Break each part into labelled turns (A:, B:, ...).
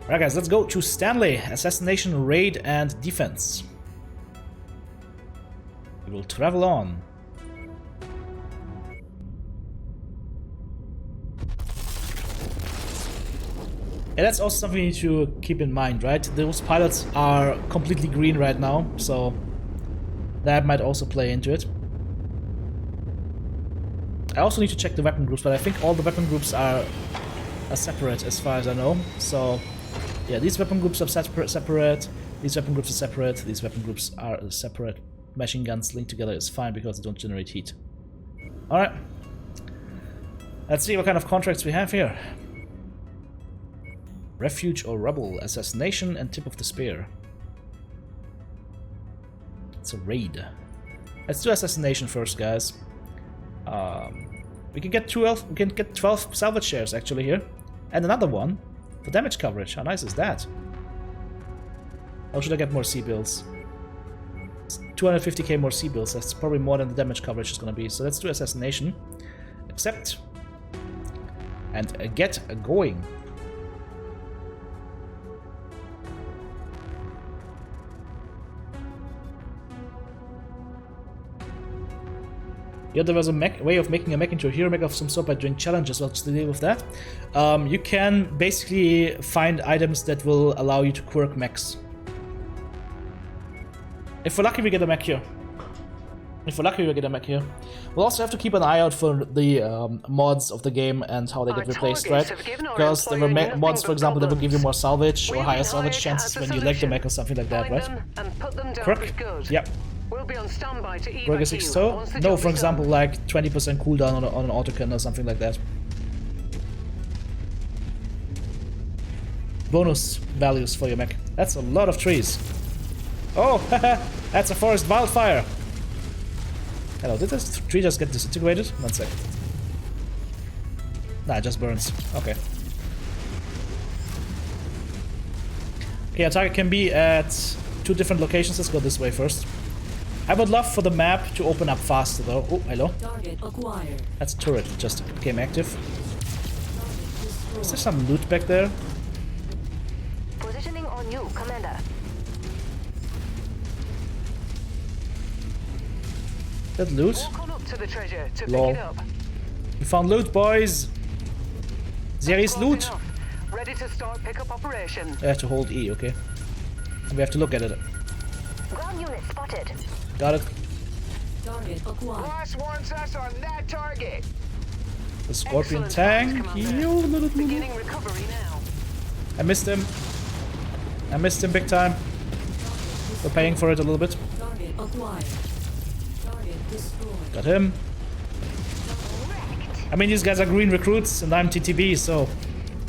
A: Alright guys, let's go to Stanley. Assassination, raid, and defense. We will travel on. Yeah, that's also something you need to keep in mind, right? Those pilots are completely green right now, so that might also play into it. I also need to check the weapon groups, but I think all the weapon groups are separate as far as I know. So yeah, these weapon groups are separate, these weapon groups are separate, these weapon groups are separate. Machine guns linked together is fine because they don't generate heat. Alright. Let's see what kind of contracts we have here. Refuge or rubble, assassination, and tip of the spear. It's a raid. Let's do assassination first, guys. We can get 12. We can get 12 salvage shares actually here, and another one for damage coverage. How nice is that? Or should I get more C bills? It's 250k more C bills. That's probably more than the damage coverage is gonna be. So let's do assassination. Accept and get going. Yeah, there was a way of making a mech into a hero mech of some sort by doing challenges. What's the deal with that? You can basically find items that will allow you to quirk mechs. If we're lucky, we get a mech here. If we're lucky, we get a mech here. We'll also have to keep an eye out for the mods of the game and how they get replaced, right? Because there were mods, for example, that will give you more salvage or higher salvage chances when you leg the mech or something like that, right? Quirk? Yep.
B: We'll be on standby to evac
A: Burger 6 toe? No, for example, like 20% cooldown on an autocan or something like that. Bonus values for your mech. That's a lot of trees. Oh, that's a forest wildfire. Hello, did this tree just get disintegrated? 1 sec. Nah, it just burns. Okay. Okay, our target can be at 2 different locations. Let's go this way first. I would love for the map to open up faster though. Oh, hello.
C: Target acquired.
A: That's a turret that just became active. Is there some loot back there?
B: Positioning on you, Commander.
A: That loot?
B: Walk on up to the treasure to
A: Lol.
B: pick it up.
A: We found loot, boys. There is
B: Close
A: loot.
B: enough. Ready to start pickup operation.
A: I have to hold E, okay. And we have to look at it.
B: Ground unit spotted.
A: Got it.
C: Target acquired.
D: Boss wants us on that target.
A: The Scorpion
B: Excellent
A: tank.
B: times, Commander. Beginning recovery now.
A: I missed him. I missed him big time. We're paying for it a little bit.
C: Target acquired. Target destroyed.
A: Got him. I mean, these guys are green recruits and I'm TTB, so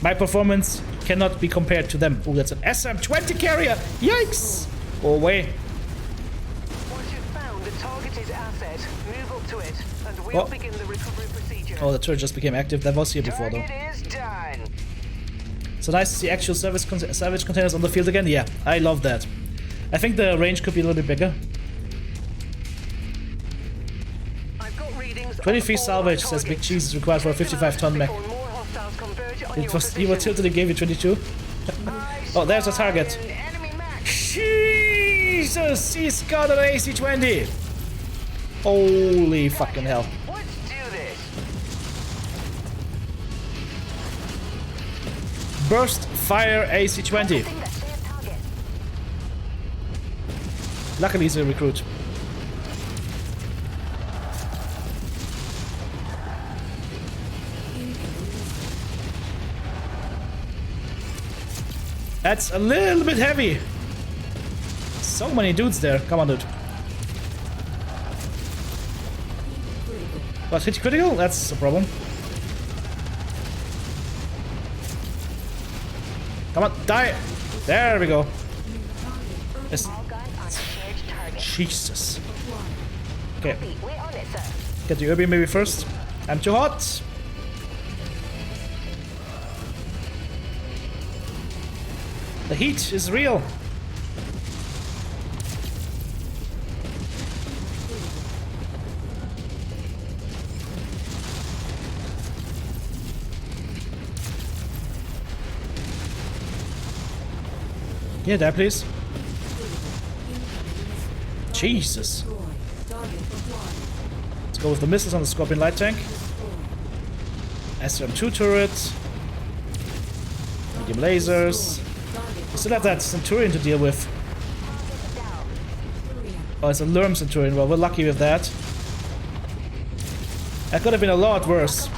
A: my performance cannot be compared to them. Oh, that's an SM-20 carrier. Yikes. Go away.
B: Once you've found the targeted asset, move up to it, and we'll begin the recovery procedure.
A: Oh, the turret just became active. That was here before, though.
D: Target is done.
A: So nice to see actual salvage containers on the field again. Yeah, I love that. I think the range could be a little bit bigger.
B: I've got readings.
A: 23 salvage, says Big Cheese, is required for a 55-ton mech. He was tilted and gave you 22. Oh, there's a target.
D: Enemy mech.
A: Jesus, he's got an AC-20. Holy fucking hell.
D: Let's do this.
A: Burst fire AC-20. Luckily he's a recruit. That's a little bit heavy. So many dudes there. Come on, dude. What, hit critical? That's a problem. Come on, die! There we go. Yes. Jesus. Okay. Get the Urbi maybe first. I'm too hot. The heat is real. Yeah, there, please. Jesus. Let's go with the missiles on the Scorpion light tank. SRM-2 turret. Medium lasers. We still have that Centurion to deal with. Oh, it's a Lerm Centurion. Well, we're lucky with that. That could have been a lot worse.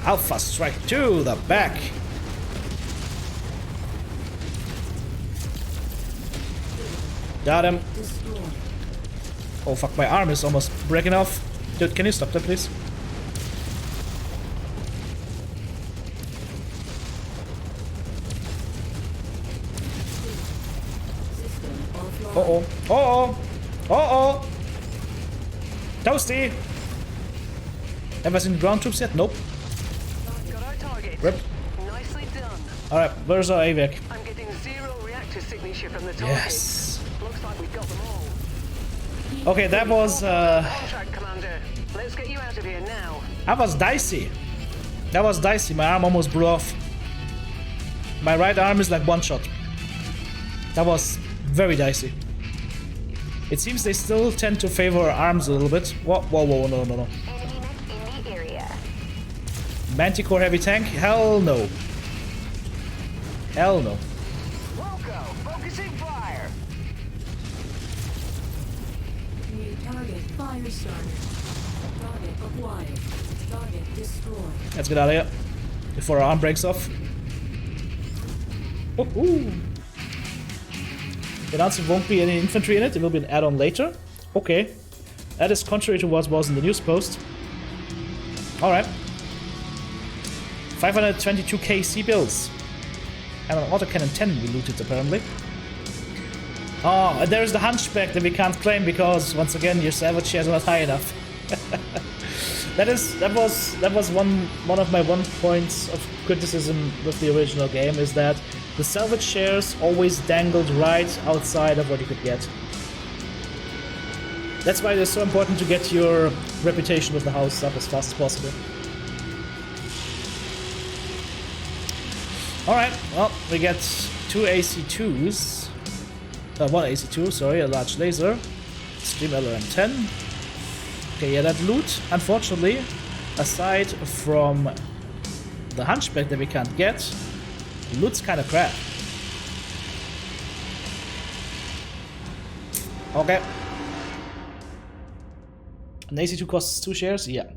A: Alpha strike to the back. Got him. Oh fuck, my arm is almost breaking off. Dude, can you stop that, please? Uh-oh. Uh-oh. Uh-oh. Toasty. Have I seen ground troops yet? Nope.
B: Got our target.
A: Rip.
B: Nicely done.
A: Alright, where's our AVAC?
B: I'm getting 0 reactor signature from the target.
A: Yes.
B: Looks like we've got them all.
A: Okay, that was
B: Contract, Commander. Let's get you out of here now.
A: that was dicey. That was dicey. My arm almost blew off. My right arm is like one shot. That was very dicey. It seems they still tend to favor our arms a little bit. Whoa, whoa, whoa, no, no, no.
E: Enemy mech in the area.
A: Manticore heavy tank? Hell no. Hell no.
D: Wilco, focusing fire.
C: New target fire started. Target acquired. Target destroyed.
A: Let's get out of here before our arm breaks off. Woohoo! The announcement won't be any infantry in it, it will be an add-on later. Okay. That is contrary to what was in the news post. Alright. 522k C bills. And an autocannon 10 we looted apparently. Oh, and there's the hunchback that we can't claim because once again your salvage shares are not high enough. that was one of my points of criticism with the original game is that the salvage shares always dangled right outside of what you could get. That's why it is so important to get your reputation with the house up as fast as possible. Alright, well, we get 2 AC2s. One AC2, sorry, a large laser. Stream LRM-10. Okay, yeah, that loot, unfortunately, aside from the hunchback that we can't get, loot's kind of crap. Okay. An AC2 costs 2 shares? Yeah.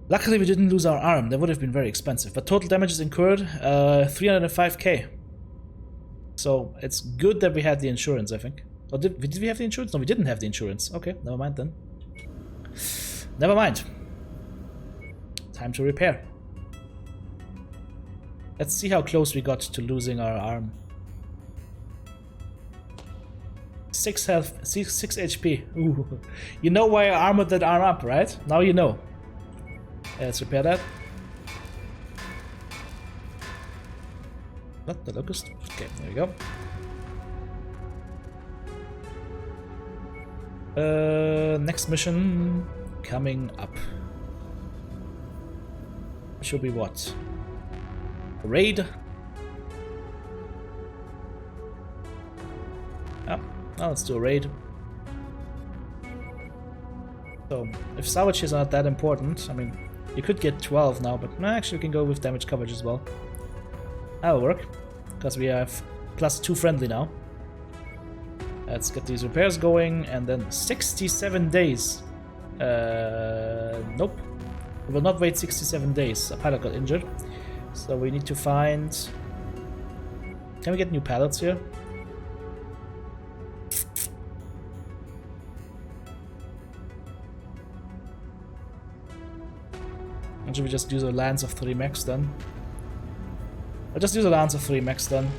A: Luckily we didn't lose our arm, that would have been very expensive. But total damages incurred, 305k. So it's good that we had the insurance, I think. Or did we have the insurance? No, we didn't have the insurance. Okay, never mind then. Never mind. Time to repair. Let's see how close we got to losing our arm. 6 health, 6 HP. Ooh. You know why I armored that arm up, right? Now you know. Let's repair that. What? The locust? Okay, there we go. Next mission coming up. Should be what? A raid? Yeah, now let's do a raid. So, if salvage is not that important, I mean, you could get 12 now, but actually we can go with damage coverage as well. That'll work, because we have +2 friendly now. Let's get these repairs going, and then 67 days. Nope. We will not wait 67 days. A pilot got injured. So we need to find... Can we get new pilots here? Or should we just use a Lance of 3 mechs then? I'll just use a Lance of 3 mechs then.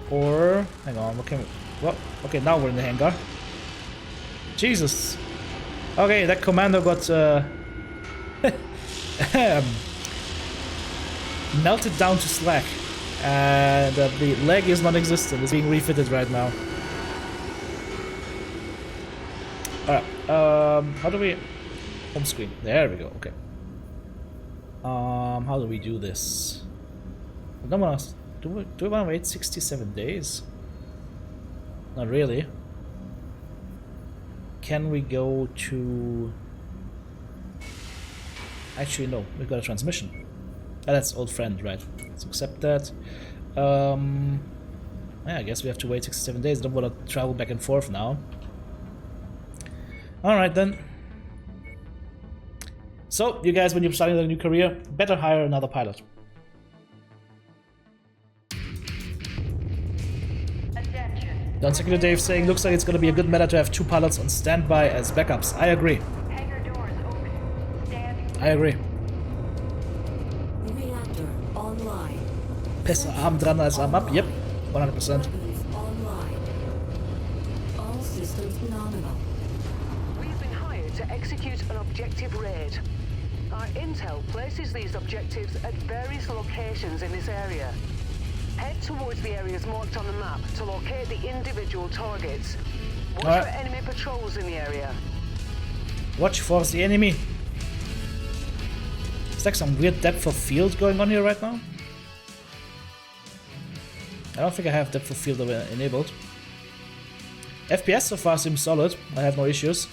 A: Or... Hang on, what can we... What? Okay, now we're in the hangar. Jesus. Okay, that commando got melted down to slack. And the leg is non-existent. It's being refitted right now. Alright, how do we... Home screen. There we go, okay. How do we do this? I don't wanna, do we want to wait 67 days? Not really. Can we go to... Actually, no. We've got a transmission. Ah, that's old friend, right? Let's accept that. Yeah, I guess we have to wait 67 days. Don't want to travel back and forth now. Alright then. So, you guys, when you're starting a new career, better hire another pilot. Don Secretary Dave saying, looks like it's gonna be a good meta to have 2 pilots on standby as backups. I agree.
E: Hangar doors open. Stand.
A: I agree.
C: Reactor online.
A: Besser Arm dran als Arm ab. Yep, 100%.
C: Weapons online. All systems nominal.
B: We've been hired to execute an objective raid. Our intel places these objectives at various locations in this area. Head towards the areas marked on the map to locate the individual targets. Watch
A: Alright.
B: for enemy patrols in the area.
A: Watch for the enemy. It's like some weird depth of field going on here right now. I don't think I have depth of field enabled. FPS so far seems solid. I have no issues.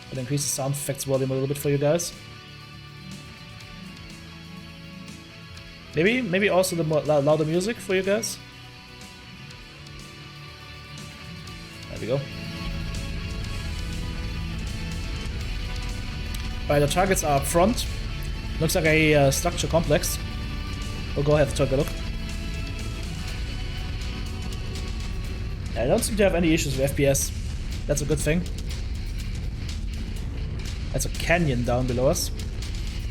A: I'll increase the sound effects volume a little bit for you guys. Maybe also the more louder music for you guys. There we go. Alright, the targets are up front. Looks like a structure complex. We'll go ahead and take a look. I don't seem to have any issues with FPS. That's a good thing. That's a canyon down below us.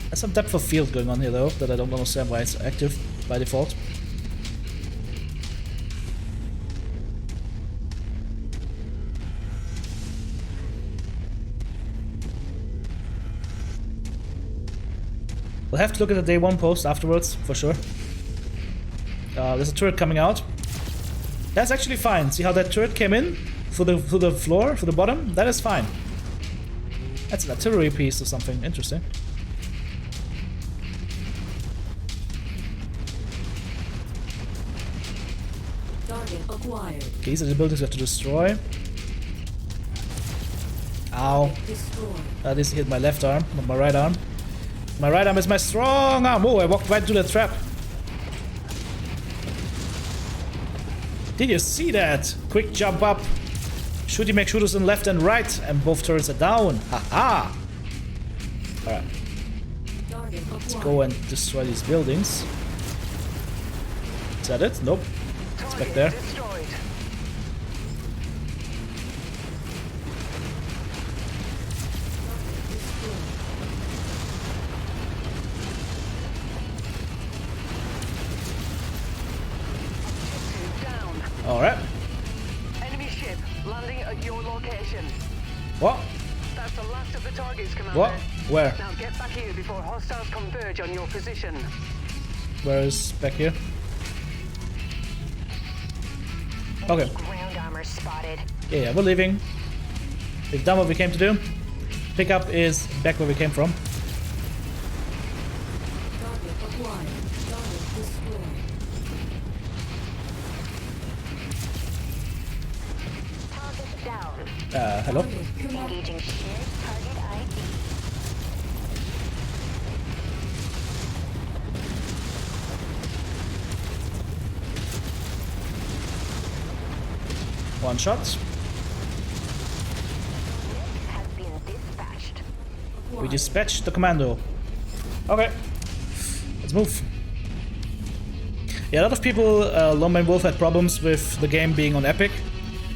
A: There's some depth of field going on here though, that I don't understand why it's active by default. We'll have to look at the day 1 post afterwards, for sure. There's a turret coming out. That's actually fine. See how that turret came in? Through the floor, through the bottom? That is fine. That's an artillery piece or something. Interesting.
C: Acquired.
A: Okay, these are the buildings we have to destroy. Ow.
C: Destroy.
A: This hit my left arm, not my right arm. My right arm is my strong arm. Oh, I walked right into the trap. Did you see that? Quick jump up. Shooty make shooters on left and right, and both turrets are down. Haha. Alright. Let's go and destroy these buildings. Is that it? Nope. It's back there.
B: Destroyed. Down.
A: Alright.
B: Enemy ship landing at your location.
A: What?
B: That's the last of the targets, Commander.
A: What? Where?
B: Now get back here before hostiles converge on your position.
A: Where is back here? Okay.
E: Ground armor spotted.
A: Yeah, we're leaving. We've done what we came to do. Pickup is back where we came from.
C: Target acquired. Target destroyed.
E: Target down.
A: Hello?
E: Engaging shared target ID.
A: One shot.
E: Has been dispatched.
A: We dispatched the commando. Okay. Let's move. Yeah, a lot of people, Lone Man Wolf, had problems with the game being on Epic,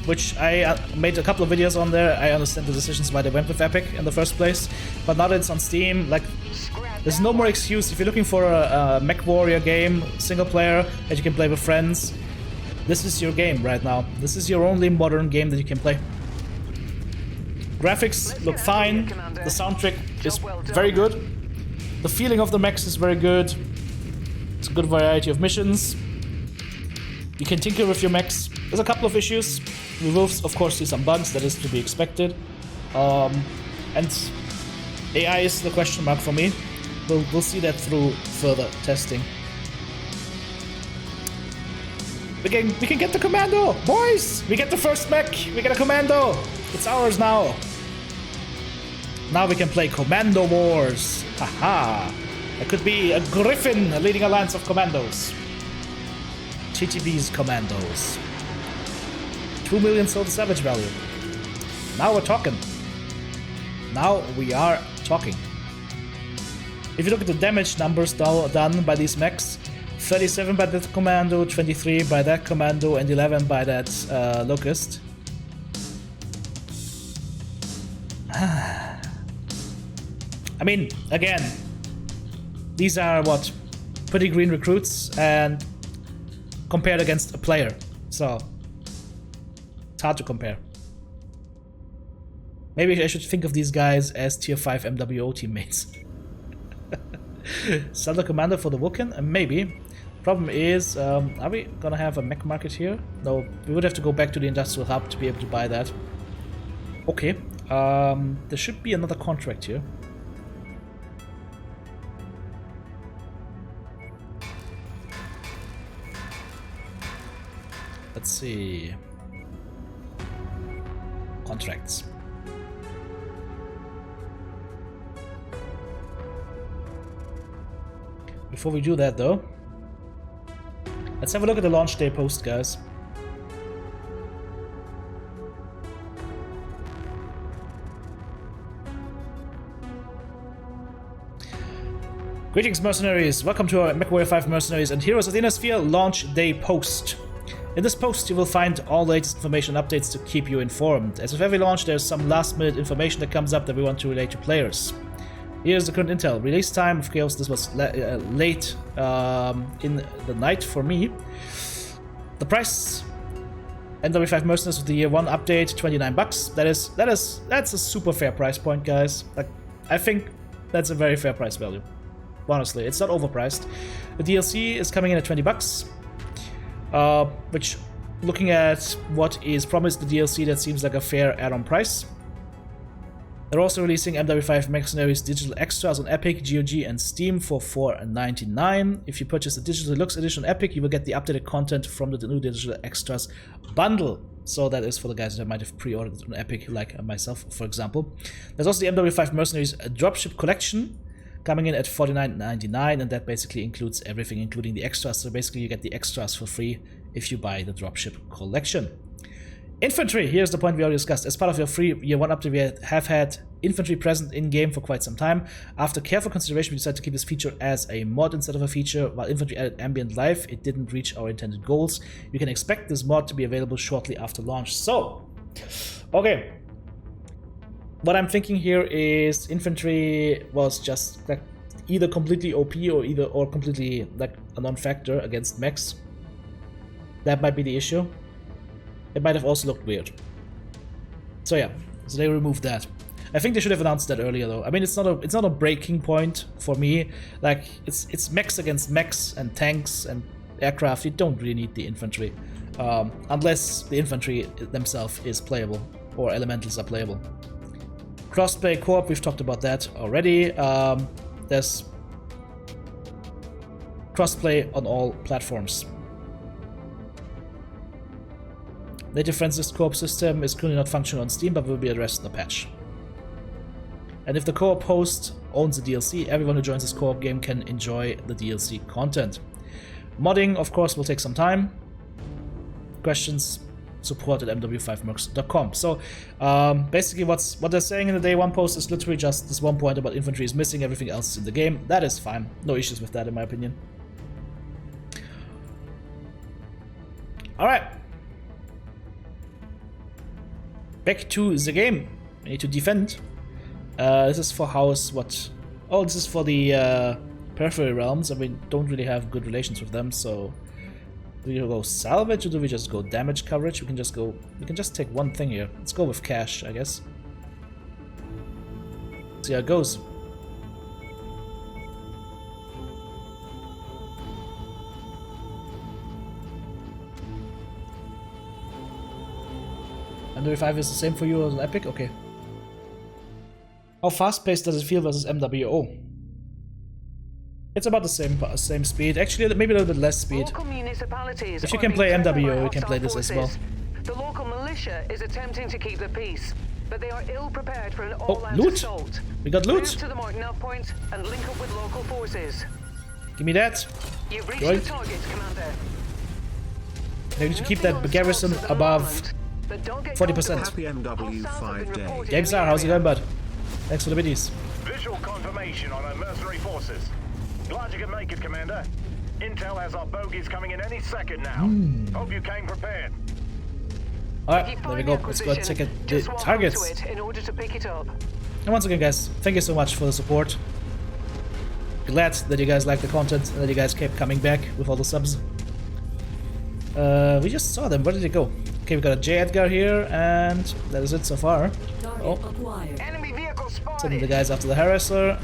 A: which I made a couple of videos on there. I understand the decisions why they went with Epic in the first place, but now that it's on Steam, like, there's no more excuse. If you're looking for a Mechwarrior game, single player, that you can play with friends, this is your game right now. This is your only modern game that you can play. Graphics look fine. The soundtrack is very good. The feeling of the mechs is very good. It's a good variety of missions. You can tinker with your mechs. There's a couple of issues. We will, of course, see some bugs. That is to be expected. And AI is the question mark for me. We'll see that through further testing. We can get the commando, boys! We get the first mech! We get a commando! It's ours now! Now we can play Commando Wars! Haha! It could be a Griffin leading a lance of commandos. TTB's commandos. 2 million sold salvage value. Now we're talking. Now we are talking. If you look at the damage numbers done by these mechs, 37 by that commando, 23 by that commando, and 11 by that locust. I mean, again, these are what, pretty green recruits and compared against a player, so it's hard to compare. Maybe I should think of these guys as tier 5 MWO teammates. Sell the commander for the Vulcan? Maybe. Problem is, are we gonna have a mech market here? No, we would have to go back to the industrial hub to be able to buy that. Okay, there should be another contract here. Let's see. Contracts. Before we do that though, let's have a look at the launch day post, guys. Greetings, mercenaries. Welcome to our Mechwarrior 5 Mercenaries and Heroes of the Inner Sphere launch day post. In this post, you will find all the latest information and updates to keep you informed. As with every launch, there's some last-minute information that comes up that we want to relay to players. Here's the current intel. Release time, of course, this was late in the night for me. The price, NW5 Mercenaries with the year 1 update, $29. That's a super fair price point, guys. Like, I think that's a very fair price value. Honestly, it's not overpriced. The DLC is coming in at $20. Which, looking at what is promised the DLC, that seems like a fair add-on price. They're also releasing MW5 Mercenaries digital extras on Epic, GOG, and Steam for $4.99. If you purchase the Digital Deluxe Edition on Epic, you will get the updated content from the new digital extras bundle. So that is for the guys that might have pre-ordered it on Epic, like myself, for example. There's also the MW5 Mercenaries Dropship Collection, coming in at $49.99, and that basically includes everything, including the extras. So basically you get the extras for free if you buy the dropship collection. Infantry, here's the point we already discussed. As part of your free year 1 update, we have had infantry present in-game for quite some time. After careful consideration, we decided to keep this feature as a mod instead of a feature. While infantry added ambient life, it didn't reach our intended goals. You can expect this mod to be available shortly after launch. So, okay. What I'm thinking here is infantry was just like either completely OP or completely like a non-factor against mechs. That might be the issue. It might have also looked weird. So yeah, so they removed that. I think they should have announced that earlier though. I mean, it's not a breaking point for me. Like it's mechs against mechs and tanks and aircraft. You don't really need the infantry unless the infantry themselves is playable or elementals are playable. Crossplay co-op, we've talked about that already. There's crossplay on all platforms. Native Friends co-op system is currently not functional on Steam, but will be addressed in the patch. And if the co-op host owns the DLC, everyone who joins this co-op game can enjoy the DLC content. Modding, of course, will take some time. Questions? Support at mw5mercs.com. So basically what they're saying in the day 1 post is literally just this one point about infantry is missing, everything else is in the game. That is fine. No issues with that in my opinion. Alright. Back to the game. We need to defend. This is for house what? Oh, this is for the periphery realms, and we don't really have good relations with them, so do we go salvage or do we just go damage coverage? We can just take one thing here. Let's go with cash, I guess. See how it goes. And if 5 is the same for you as an epic, okay. How fast-paced does it feel versus MWO? It's about the same speed. Actually, maybe a little bit less speed.
B: Local municipalities
A: If you
B: are
A: can play
B: being threatened by
A: MWO, you can play
B: hostile
A: this as well.
B: forces. The local militia is attempting to keep the peace, but they are ill prepared for an
A: Oh,
B: all-out
A: loot!
B: assault.
A: We got loot!
B: Move to the marked nav point and link up with local forces.
A: Give me that.
B: You've reached
A: Right.
B: the target, Commander.
A: I need to keep that garrison above 40%.
F: Happy MW 5 day.
A: GameStar, how's it going, bud? Thanks for the biddies.
G: Visual confirmation on our mercenary forces. Glad you can make it, Commander. Intel has our bogies coming in any second now. Hope you came prepared.
A: Alright, there we go. Let's go and check it. The targets.
B: In order to pick it up.
A: And once again, guys, thank you so much for the support. Glad that you guys like the content and that you guys kept coming back with all the subs. We just saw them. Where did they go? Okay, we got a J Edgar here, and that is it so far.
C: Target
A: Oh,
C: acquired.
D: Enemy vehicle
A: sending the
D: spotted.
A: guys after the harasser.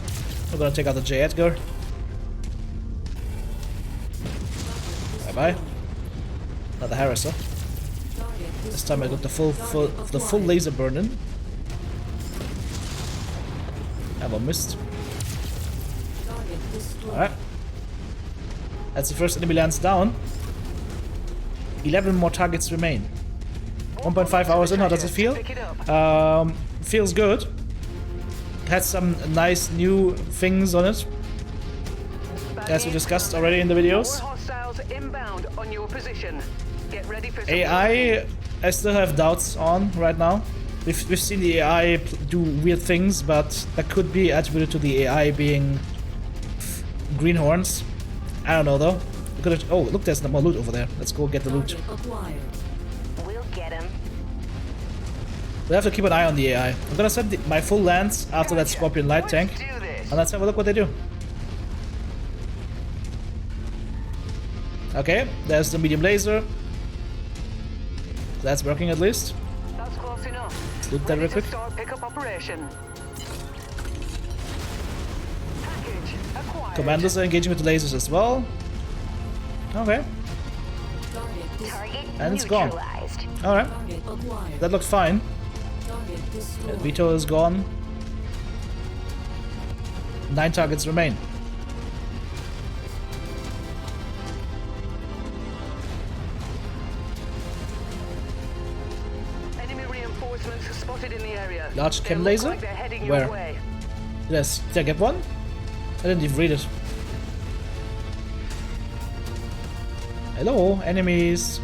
A: We're gonna take out the J Edgar. Bye bye. Not the harasser.
C: Target
A: This time I got the full laser burning. Ammo missed.
C: Target destroyed.
A: Alright. That's the first enemy lands down. 11 more targets remain. 1.5 hours in, how does it feel?
B: Pick it up.
A: Feels good. Had some nice new things on it, as we discussed already in the
B: More
A: videos.
B: hostiles inbound on your position. Get ready for some
A: AI, I still have doubts on right now. We've seen the AI do weird things, but that could be attributed to the AI being greenhorns. I don't know though. Oh, look, there's more loot over there. Let's go get the loot.
C: Target acquired.
E: We'll get him.
A: We have to keep an eye on the AI. I'm gonna send my full lance after that Scorpion light tank,
D: Do this.
A: and let's have a look what they do. Okay, there's the medium laser. That's working at least.
B: That's close enough.
A: Let's loot that real
B: Ready to
A: quick.
B: start pickup operation. Package acquired.
A: Commandos are engaging with the lasers as well. Okay,
C: Target
E: Target
A: And it's gone.
E: neutralized.
A: alright.
C: Target acquired.
A: That looked fine.
C: Target destroyed.
A: Vito is gone. 9 targets remain.
B: Enemy reinforcements spotted in the area.
A: Large
B: They
A: chem
B: look
A: laser?
B: like they're heading
A: Where?
B: your way.
A: Did I get one? I didn't even read it. Hello, enemies.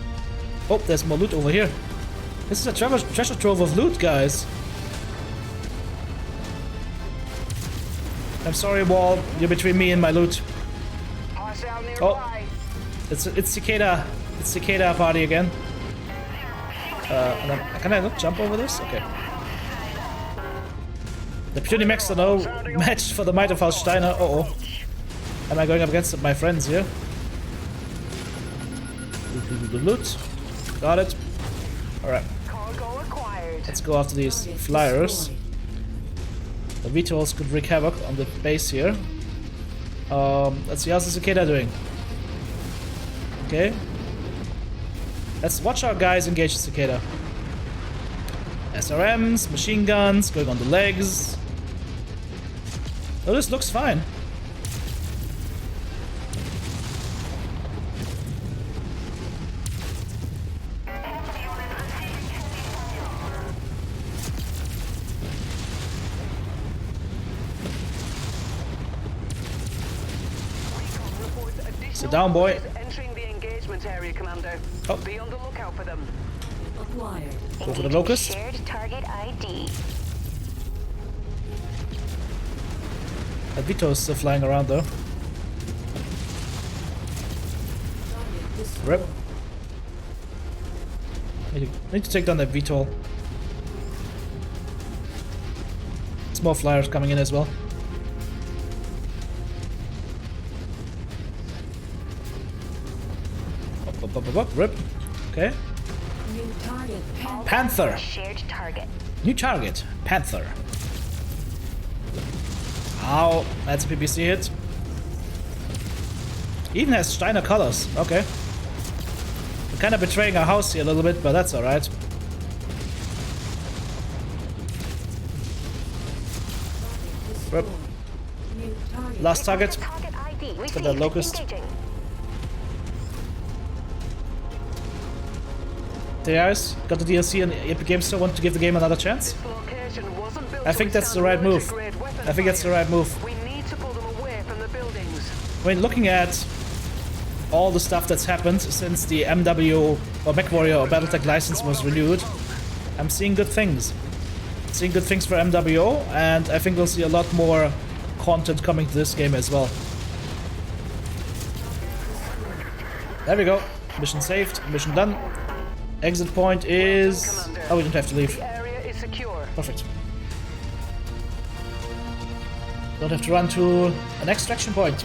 A: Oh, there's more loot over here. This is a treasure trove of loot, guys. I'm sorry, Wall. You're between me and my loot.
D: Hostile nearby.
A: Oh. It's Cicada. It's Cicada party again. Can I not jump over this? Okay. The puny mechs are no match for the might of House Steiner. Uh-oh. Am I going up against my friends here? Loot. Got it. Alright.
B: Cargo acquired.
A: Let's go after these flyers. The VTOLs could wreak havoc on the base here. Let's see, how's the Cicada doing? Okay. Let's watch our guys engage the Cicada. SRMs, machine guns, going on the legs. Oh, this looks fine. Sit down, boy.
B: Entering the engagement area, Commander.
A: Oh.
B: Be on the lookout for them.
C: Acquired.
A: Go for the
E: Engaging
A: locust.
E: Shared target ID.
A: That Vito is still flying around though.
C: Target destroyed.
A: Rip. Need to take down that VTOL. There's more flyers coming in as well. Up. Rip. Okay.
C: New target.
A: Panther.
E: Shared target.
A: New target. Panther. Ow. That's a PPC hit. Even has Steiner colors. Okay. We're kind of betraying our house here a little bit, but that's alright. Rip.
C: New target.
A: Last target.
E: Target ID.
A: Got that locust.
E: Engaging.
A: Guys, got the DLC and Epic Games Store want to give the game another chance?
B: This location wasn't built
A: I
B: to
A: think that's the
B: withstand
A: right move.
B: military-grade weapon
A: I think that's the
B: fire.
A: right move.
B: We need to pull them away from the buildings.
A: I mean, looking at all the stuff that's happened since the MW or Mechwarrior or BattleTech license was renewed, I'm seeing good things. Seeing good things for MWO, and I think we'll see a lot more content coming to this game as well. There we go. Mission saved. Mission done. Exit point is...
B: Commander.
A: Oh, we don't have to leave.
B: The area is secure.
A: Perfect. Don't have to run to an extraction point.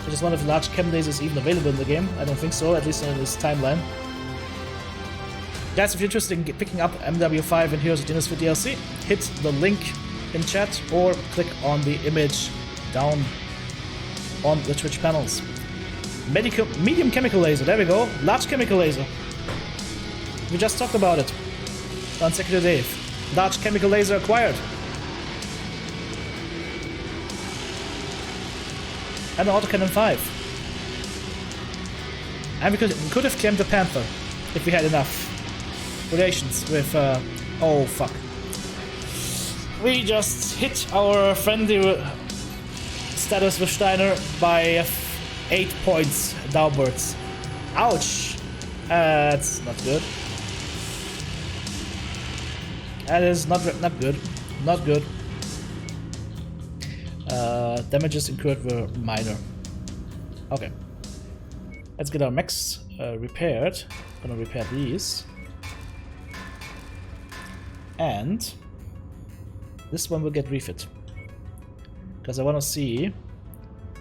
A: Which is one of the large chem lasers even available in the game. I don't think so, at least in this timeline. Guys, if you're interested in picking up MW5 and Heroes of Dynasty DLC, hit the link in chat or click on the image down on the Twitch panels. Medium chemical laser, there we go. Large chemical laser. We just talked about it on Secretary Dave. Large chemical laser acquired. And an autocannon 5. And we could have claimed the Panther if we had enough relations with... oh, fuck. We just hit our friendly status with Steiner by 8 points downwards. Ouch! That's not good. That is not good. Not good. Damages incurred were minor. Okay. Let's get our mechs repaired. Gonna repair these. And this one will get refit. Because I want to see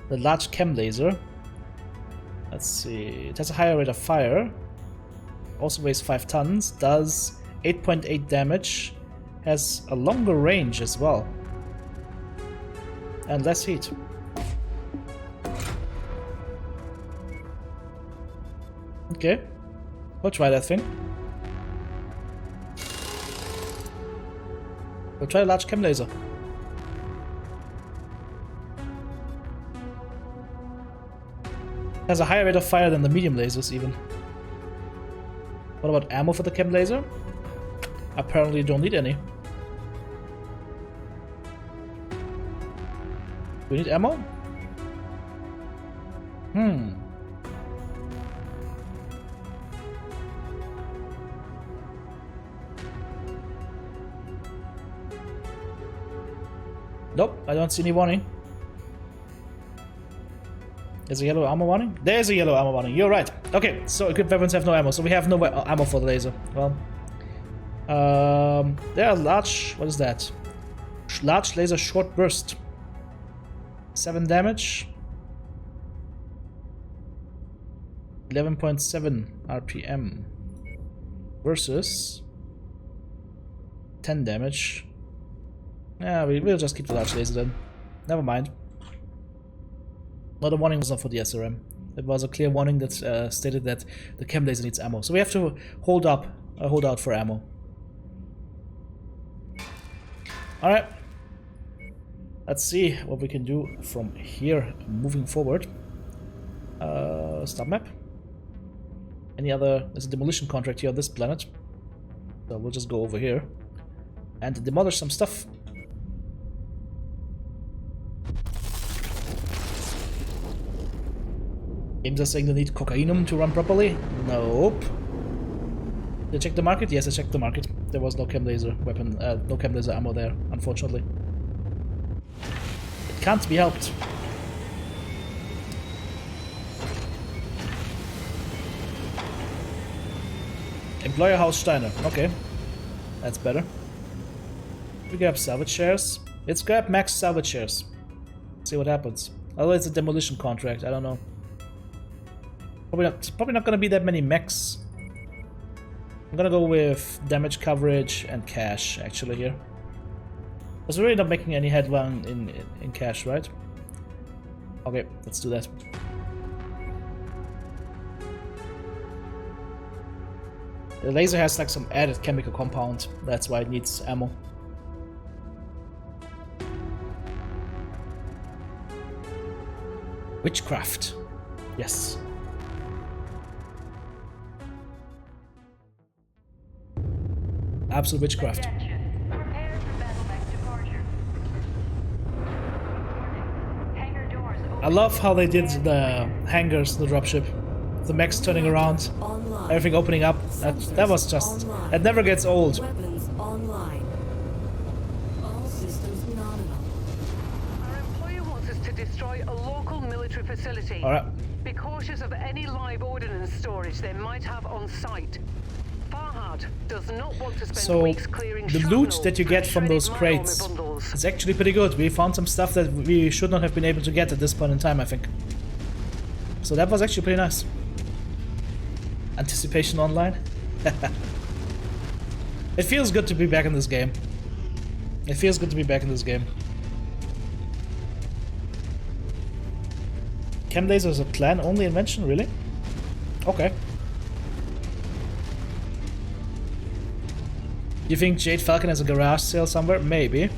A: the large chem laser. Let's see. It has a higher rate of fire. Also weighs 5 tons. Does 8.8 damage. Has a longer range as well. And less heat. Okay. We'll try that thing. We'll try a large chem laser. Has a higher rate of fire than the medium lasers even. What about ammo for the chem laser? Apparently you don't need any. We need ammo? Nope, I don't see any warning. There's a yellow ammo warning? There's a yellow ammo warning, you're right. Okay, so equipped weapons have no ammo, so we have no ammo for the laser. Well, there are large... what is that? Large laser short burst. 7 damage. 11.7 RPM. Versus 10 damage. Yeah, we'll just keep the large laser then. Never mind. Well, the warning was not for the SRM. It was a clear warning that stated that the chem laser needs ammo. So we have to hold out for ammo. Alright. Let's see what we can do from here moving forward. Stop map. Any other... there's a demolition contract here on this planet. So we'll just go over here and demolish some stuff. Games are saying they need cocainum to run properly? Nope. Did you check the market? Yes, I checked the market. There was no chem laser weapon, no chem laser ammo there, unfortunately. It can't be helped. Employer House Steiner. Okay. That's better. We grab salvage shares. Let's grab max salvage shares. See what happens. Although it's a demolition contract, I don't know. Probably not gonna be that many mechs. I'm gonna go with damage coverage and cash actually here. Because we're really not making any headway in cash, right? Okay, let's do that. The laser has like some added chemical compound, that's why it needs ammo. Witchcraft. Yes. Absolute witchcraft.
H: Attention. Prepare for BattleTech departure. Warning. Hangar doors open.
A: I love how they did the hangars, the dropship. The mechs turning around,
C: Online.
A: everything opening up. That was just... It never gets old.
C: Weapons online. All systems nominal.
B: Our employer wants us to destroy a local military facility.
A: Alright.
B: Be cautious of any live ordnance storage they might have on site. Farhad does not want to spend
A: So,
B: weeks clearing
A: the loot
B: shrapnel
A: that you get
B: and
A: from those
B: shredded mine
A: crates
B: armor bundles.
A: is actually pretty good. We found some stuff that we should not have been able to get at this point in time, I think. So that was actually pretty nice. Anticipation online. It feels good to be back in this game. It feels good to be back in this game. Chem laser is a clan only invention, really? Okay. You think Jade Falcon has a garage sale somewhere? Maybe.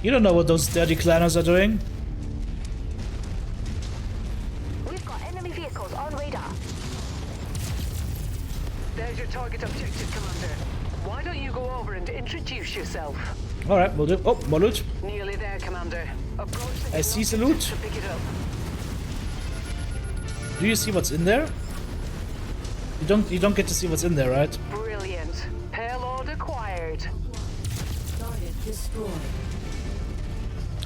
A: You don't know what those dirty clanners are doing.
E: We've got enemy vehicles on radar.
B: There's your target objective, Commander. Why don't you go over and introduce yourself?
A: Alright, we'll do. Oh, more loot.
B: Nearly there, Commander. Approach the
A: I see the
B: objective
A: loot.
B: to pick it up.
A: Do you see what's in there? You don't get to see what's in there, right?
B: Brilliant. Payload acquired.
C: Target destroyed.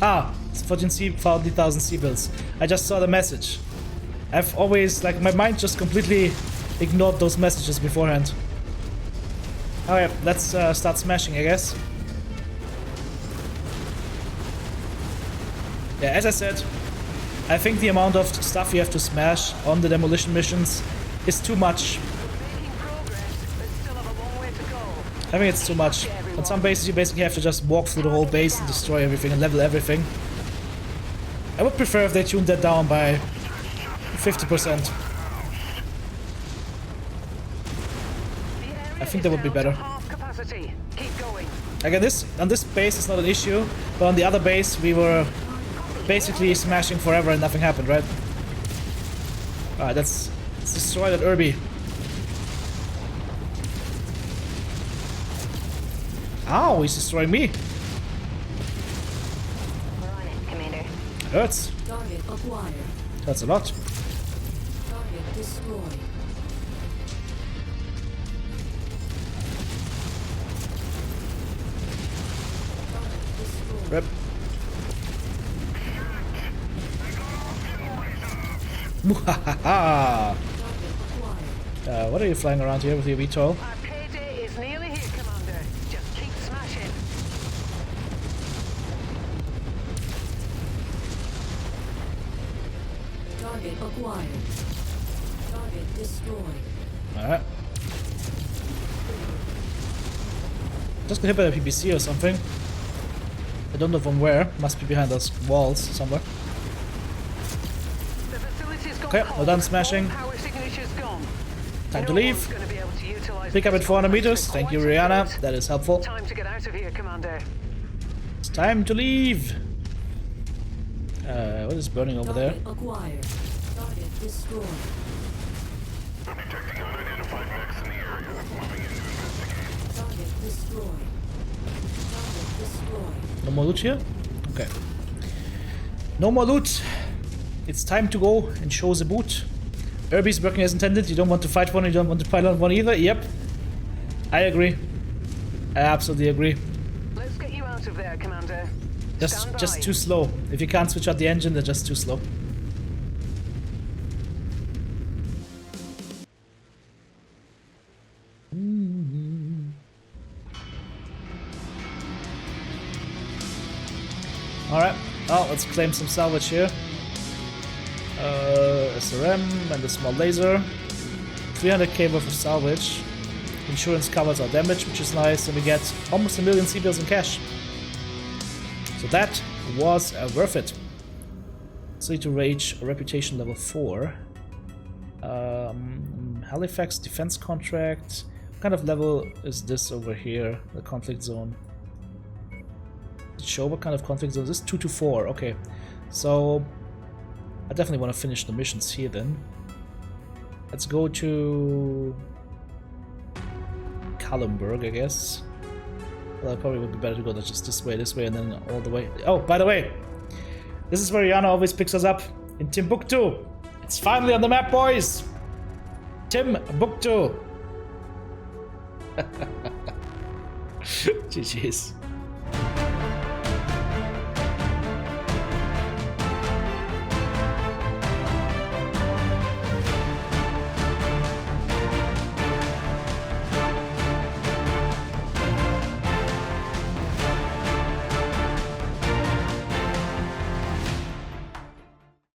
A: Ah, it's 40,000 C-bills. I just saw the message. I've always, like, my mind just completely ignored those messages beforehand. Alright, let's start smashing, I guess. Yeah, as I said, I think the amount of stuff you have to smash on the demolition missions is too much.
B: Making progress, but still have a long way to go.
A: I think it's too much. On some bases you basically have to just walk through the whole base and destroy everything and level everything. I would prefer if they tuned that down by 50%. I think that would be better.
B: Half capacity. Keep going.
A: Like on this base it's not an issue, but on the other base we were basically smashing forever and nothing happened, right? Alright, let's destroy that Irby. Ow, he's destroying me.
E: We're on it, Commander.
A: Hurts.
C: Target acquired.
A: Hurts a lot.
C: Target destroyed. Target destroyed.
A: Rip. Muhahaha.
C: Target acquired.
A: What are you flying around here with your VTOL?
B: Our payday is nearly here, Commander. Just keep smashing.
C: Target acquired. Target destroyed.
A: Alright. Just got hit by a PPC or something. I don't know from where. Must be behind those walls somewhere.
B: The facility's gone
A: Okay,
B: cold.
A: well done smashing.
B: All power signature's gone.
A: Time to
B: No
A: leave.
B: one's gonna be able to utilize
A: Pick up at
B: this
A: 400
B: complex
A: meters.
B: for
A: Thank you,
B: quite a
A: Rihanna.
B: bit.
A: That is helpful.
B: Time to get out of here, Commander.
A: It's time to leave. What is burning over there?
C: Target acquired. Target destroyed. Target destroyed. Target destroyed.
A: No more loot here? Okay. No more loot. It's time to go and show the boot. Irby's working as intended. You don't want to fight one, you don't want to pilot one either. Yep. I agree. I absolutely agree.
B: Let's get you out of there, Commander. Stand by.
A: Just too slow. If you can't switch out the engine, they're just too slow. Alright, oh, let's claim some salvage here. SRM and a small laser. 300k worth of salvage. Insurance covers our damage, which is nice, and we get almost 1 million C-bills in cash. So that was worth it. So to rage reputation level 4. Halifax defense contract. What kind of level is this over here? The conflict zone. Show what kind of conflict zone is this? 2 to 4. Okay. So I definitely want to finish the missions here then. Let's go to Kallenberg, I guess. Well, it probably would be better to go just this way, and then all the way. Oh, by the way, this is where Yana always picks us up, in Timbuktu. It's finally on the map, boys! Timbuktu! GG's.